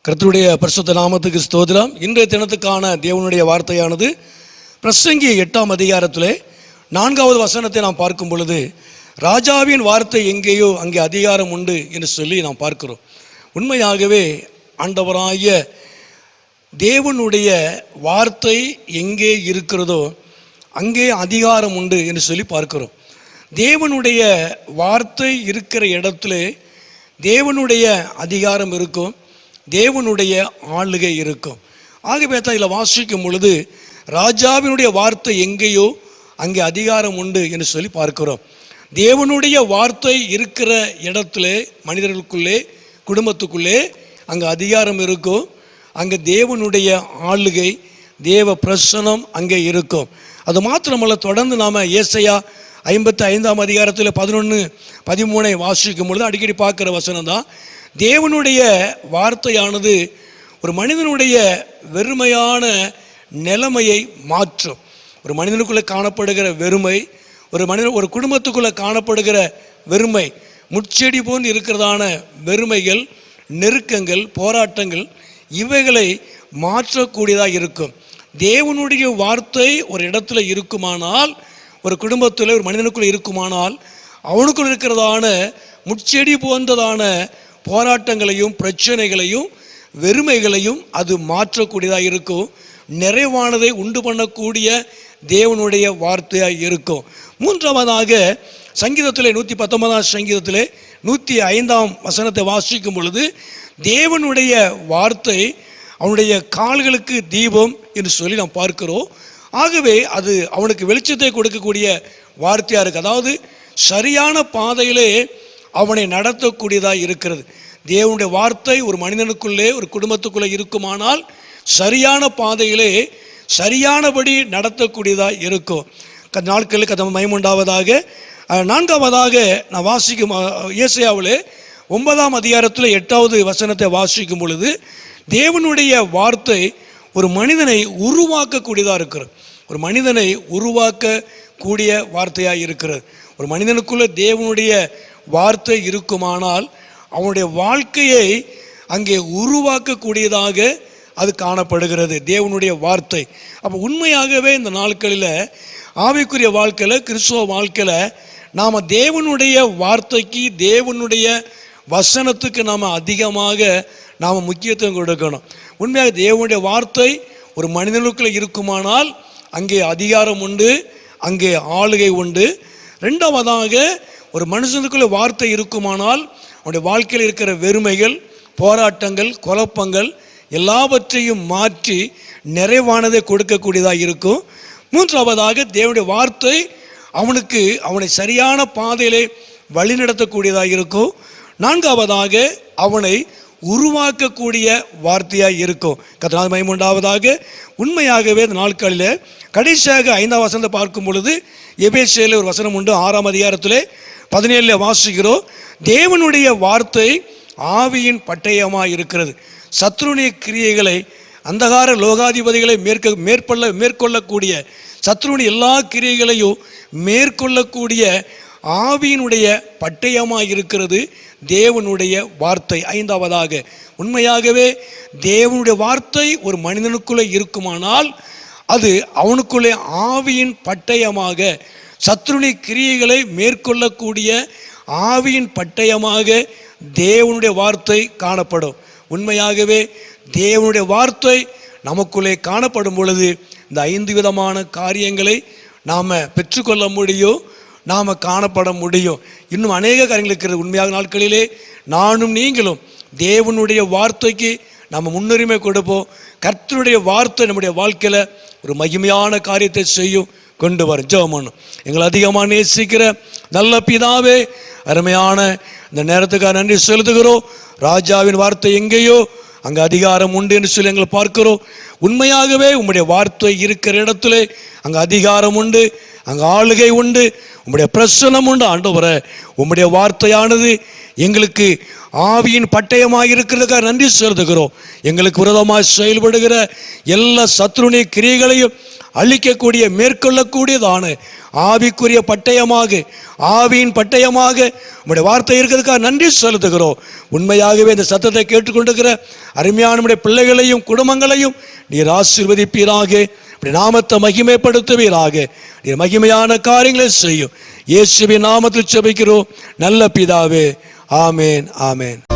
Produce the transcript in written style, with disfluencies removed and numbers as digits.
கர்த்தருடைய பரிசுத்த நாமத்துக்கு ஸ்தோத்திரம். இன்றைய தினத்துக்கான தேவனுடைய வார்த்தையானது பிரசங்கி 8ஆம் அதிகாரத்திலே 4வது வசனத்தை நாம் பார்க்கும் பொழுது, ராஜாவின் வார்த்தை எங்கேயோ அங்கே அதிகாரம் உண்டு என்று சொல்லி நாம் பார்க்கிறோம். உண்மையாகவே ஆண்டவராகிய தேவனுடைய வார்த்தை எங்கே இருக்கிறதோ அங்கே அதிகாரம் உண்டு என்று சொல்லி பார்க்கிறோம். தேவனுடைய வார்த்தை இருக்கிற இடத்துல தேவனுடைய அதிகாரம் இருக்கும், தேவனுடைய ஆளுகை இருக்கும். ஆகவே தான் இதில் வாசிக்கும் பொழுது ராஜாவினுடைய வார்த்தை எங்கேயோ அங்கே அதிகாரம் உண்டு என்று சொல்லி பார்க்கிறோம். தேவனுடைய வார்த்தை இருக்கிற இடத்துல மனிதர்களுக்குள்ளே, குடும்பத்துக்குள்ளே அங்கே அதிகாரம் இருக்கும். அங்கே தேவனுடைய ஆளுகை, தேவ பிரசனம் அங்கே இருக்கும். அது மாத்திரமல்ல, தொடர்ந்து நாம் ஏசாயா 55ஆம் அதிகாரத்தில் 11-13 வாசிக்கும் பொழுது அடிக்கடி பார்க்குற வசனம் தான், தேவனுடைய வார்த்தையானது ஒரு மனிதனுடைய வெறுமையான நிலைமையை மாற்றும். ஒரு மனிதனுக்குள்ளே காணப்படுகிற வெறுமை, ஒரு குடும்பத்துக்குள்ளே காணப்படுகிற வெறுமை, முட்செடி போன்று இருக்கிறதான வெறுமைகள், நெருக்கங்கள், போராட்டங்கள், இவைகளை மாற்றக்கூடியதாக இருக்கும். தேவனுடைய வார்த்தை ஒரு இடத்துல இருக்குமானால், ஒரு குடும்பத்தில் ஒரு மனிதனுக்குள்ளே இருக்குமானால், அவனுக்குள் இருக்கிறதான முட்செடி போன்றதான போராட்டங்களையும் பிரச்சனைகளையும் வெறுமைகளையும் அது மாற்றக்கூடியதாக இருக்கும். நிறைவானதை உண்டு பண்ணக்கூடிய தேவனுடைய வார்த்தையாக இருக்கும். மூன்றாவதாக சங்கீதத்திலே 119ஆம் சங்கீதத்திலே 105ஆம் வசனத்தை வாசிக்கும் பொழுது, தேவனுடைய வார்த்தை அவனுடைய கால்களுக்கு தீபம் என்று சொல்லி நாம் பார்க்கிறோம். ஆகவே அது அவனுக்கு வெளிச்சத்தை கொடுக்கக்கூடிய வார்த்தையாக இருக்குது. அதாவது சரியான பாதையிலே அவனை நடத்தக்கூடியதாக இருக்கிறது. தேவனுடைய வார்த்தை ஒரு மனிதனுக்குள்ளே, ஒரு குடும்பத்துக்குள்ளே இருக்குமானால் சரியான பாதையிலே சரியானபடி நடத்தக்கூடியதாக இருக்கும். நாட்களுக்கு அது மகிமையுண்டாவதாக. 4வதாக நான் வாசிக்கும் ஏசாயாவிலே 9ஆம் அதிகாரத்தில் 8வது வசனத்தை வாசிக்கும் பொழுது, தேவனுடைய வார்த்தை ஒரு மனிதனை உருவாக்கக்கூடியதாக இருக்கிறது. ஒரு மனிதனை உருவாக்கக்கூடிய வார்த்தையாக இருக்கிறது. ஒரு மனிதனுக்குள்ளே தேவனுடைய வார்த்தை இருக்குமானால் அவனுடைய வாழ்க்கையை அங்கே உருவாக்கக்கூடியதாக அது காணப்படுகிறது, தேவனுடைய வார்த்தை. அப்போ உண்மையாகவே இந்த நாட்களில் ஆவிக்குரிய வாழ்க்கையில், கிறிஸ்துவ வாழ்க்கையில் நாம் தேவனுடைய வார்த்தைக்கு, தேவனுடைய வசனத்துக்கு நாம் அதிகமாக நாம் முக்கியத்துவம் கொடுக்கணும். உண்மையாக தேவனுடைய வார்த்தை ஒரு மனிதனுக்குள்ளே இருக்குமானால் அங்கே அதிகாரம் உண்டு, அங்கே ஆளுகை உண்டு. 2வதாக ஒரு மனுஷனுக்குள்ளே வார்த்தை இருக்குமானால் அவனுடைய வாழ்க்கையில் இருக்கிற வெறுமைகள், போராட்டங்கள், குழப்பங்கள் எல்லாவற்றையும் மாற்றி நிறைவானதை கொடுக்கக்கூடியதாக இருக்கும். 3வதாக தேவனுடைய வார்த்தை அவனை சரியான பாதையிலே வழிநடத்தக்கூடியதாக இருக்கும். 4வதாக அவனை உருவாக்கக்கூடிய வார்த்தையாக இருக்கும். கர்த்தருக்கு மகிமை உண்டாவதாக. உண்மையாகவே இந்த நாட்களில் கடைசியாக 5ஆம் வசனத்தை பார்க்கும் பொழுது, எபேசியரில் ஒரு வசனம் உண்டு, 6ஆம் அதிகாரத்தில் 17 வாசிக்கிறோம், தேவனுடைய வார்த்தை ஆவியின் பட்டயமாக இருக்கிறது, சத்ருனிய கிரியைகளை, அந்தகார லோகாதிபதிகளை மேற்கொள்ளக்கூடிய சத்ருனிய எல்லா கிரியைகளையும் மேற்கொள்ளக்கூடிய ஆவியினுடைய பட்டயமாக இருக்கிறது தேவனுடைய வார்த்தை. 5வதாக உண்மையாகவே தேவனுடைய வார்த்தை ஒரு மனிதனுக்குள்ளே இருக்குமானால் அது அவனுக்குள்ளே ஆவியின் பட்டயமாக, சத்ருனி கிரியைகளை மேற்கொள்ளக்கூடிய ஆவியின் பட்டயமாக தேவனுடைய வார்த்தை காணப்படும். உண்மையாகவே தேவனுடைய வார்த்தை நமக்குள்ளே காணப்படும் பொழுது இந்த 5 விதமான காரியங்களை நாம் பெற்றுக்கொள்ள முடியும், நாம் காணப்பட முடியும். இன்னும் அநேக காரியங்கள் இருக்கிறது. உண்மையாக நாட்களிலே நானும் நீங்களும் தேவனுடைய வார்த்தைக்கு நம்ம முன்னுரிமை கொடுப்போம். கர்த்தருடைய வார்த்தை நம்முடைய வாழ்க்கையில் ஒரு மகிமையான காரியத்தை செய்யும், கொண்டு வரும். ஜெபம் பண்ணும். எங்களை அதிகமாக நேசிக்கிற நல்ல பிதாவே, அருமையான இந்த நேரத்துக்காக நன்றி செலுத்துகிறோம். ராஜாவின் வார்த்தை எங்கேயோ அங்கே அதிகாரம் உண்டு என்று சொல்லி எங்களை பார்க்கிறோம். உண்மையாகவே உம்முடைய வார்த்தை இருக்கிற இடத்துல அங்கே அதிகாரம் உண்டு, அங்கே ஆளுகை உண்டு, உம்முடைய பிரசனம் உண்டு. ஆண்டவரே, உம்முடைய வார்த்தையானது எங்களுக்கு ஆவியின் பட்டயமாக இருக்கிறதுக்காக நன்றி செலுத்துகிறோம். எங்களுக்கு விரோதமாக செயல்படுகிற எல்லா சத்ருனிய கிரியைகளையும் அழிக்கக்கூடிய மேற்கொள்ளக்கூடியதான ஆவிக்குரிய பட்டயமாக, ஆவியின் பட்டயமாக உம்முடைய வார்த்தை இருக்கிறதுக்காக நன்றி செலுத்துகிறோம். உண்மையாகவே இந்த சத்தத்தை கேட்டுக்கொண்டிருக்கிற அருமையான நம்முடைய பிள்ளைகளையும் குடும்பங்களையும் நீர் ஆசீர்வதிப்பீராக. இப்படி நாமத்தை மகிமைப்படுத்துவீராக. நீர் மகிமையான காரியங்களை செய்யும். இயேசுவின் நாமத்தில் ஜெபிக்கிறோம் நல்ல பிதாவே. ஆமேன், ஆமேன்.